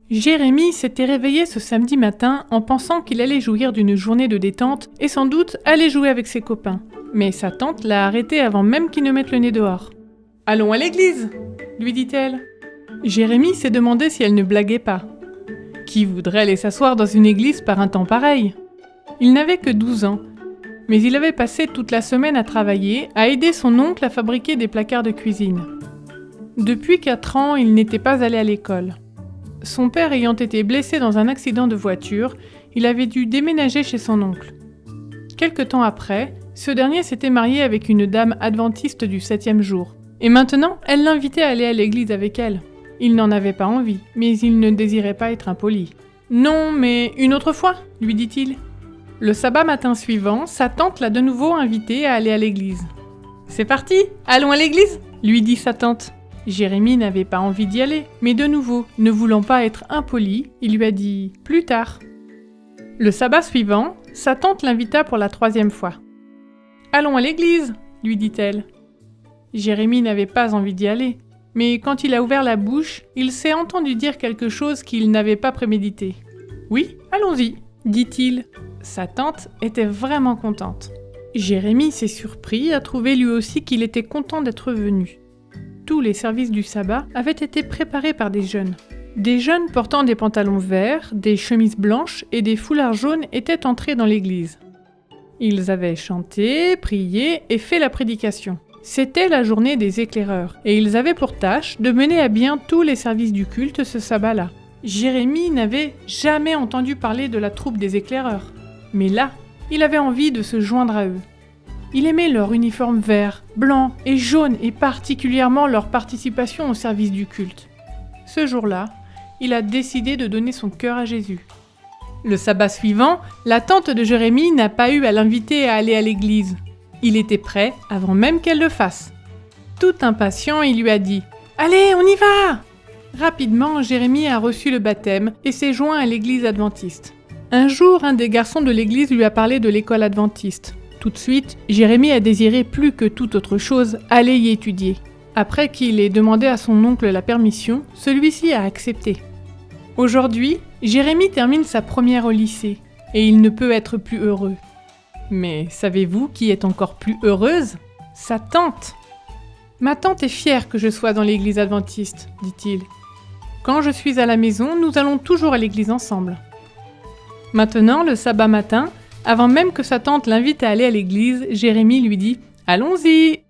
Jérémie s'était réveillé ce samedi matin en pensant qu'il allait jouir d'une journée de détente et sans doute aller jouer avec ses copains. Mais sa tante l'a arrêté avant même qu'il ne mette le nez dehors. « Allons à l'église !» lui dit-elle. Jérémie s'est demandé si elle ne blaguait pas. Qui voudrait aller s'asseoir dans une église par un temps pareil ? Il n'avait que 12 ans, mais il avait passé toute la semaine à travailler, à aider son oncle à fabriquer des placards de cuisine. Depuis 4 ans, il n'était pas allé à l'école. Son père ayant été blessé dans un accident de voiture, il avait dû déménager chez son oncle. Quelque temps après, ce dernier s'était marié avec une dame adventiste du 7e jour. Et maintenant, elle l'invitait à aller à l'église avec elle. Il n'en avait pas envie, mais il ne désirait pas être impoli. « Non, mais une autre fois » lui dit-il. Le sabbat matin suivant, sa tante l'a de nouveau invité à aller à l'église. « C'est parti, allons à l'église » lui dit sa tante. Jérémie n'avait pas envie d'y aller, mais de nouveau, ne voulant pas être impoli, il lui a dit « plus tard ». Le sabbat suivant, sa tante l'invita pour la 3e fois. « Allons à l'église » lui dit-elle. Jérémie n'avait pas envie d'y aller, mais quand il a ouvert la bouche, il s'est entendu dire quelque chose qu'il n'avait pas prémédité. « Oui, allons-y » dit-il. Sa tante était vraiment contente. Jérémie s'est surpris à trouver lui aussi qu'il était content d'être venu. Tous les services du sabbat avaient été préparés par des jeunes. Des jeunes portant des pantalons verts, des chemises blanches et des foulards jaunes étaient entrés dans l'église. Ils avaient chanté, prié et fait la prédication. C'était la journée des éclaireurs, et ils avaient pour tâche de mener à bien tous les services du culte ce sabbat-là. Jérémie n'avait jamais entendu parler de la troupe des éclaireurs, mais là, il avait envie de se joindre à eux. Il aimait leur uniforme vert, blanc et jaune et particulièrement leur participation au service du culte. Ce jour-là, il a décidé de donner son cœur à Jésus. Le sabbat suivant, la tante de Jérémie n'a pas eu à l'inviter à aller à l'église. Il était prêt avant même qu'elle le fasse. Tout impatient, il lui a dit « Allez, on y va !» Rapidement, Jérémie a reçu le baptême et s'est joint à l'église adventiste. Un jour, un des garçons de l'église lui a parlé de l'école adventiste. Tout de suite, Jérémie a désiré plus que toute autre chose aller y étudier. Après qu'il ait demandé à son oncle la permission, celui-ci a accepté. Aujourd'hui, Jérémie termine sa première au lycée, et il ne peut être plus heureux. Mais savez-vous qui est encore plus heureuse ? Sa tante. « Ma tante est fière que je sois dans l'église adventiste, dit-il. Quand je suis à la maison, nous allons toujours à l'église ensemble. » Maintenant, le sabbat matin, avant même que sa tante l'invite à aller à l'église, Jérémie lui dit « Allons-y !»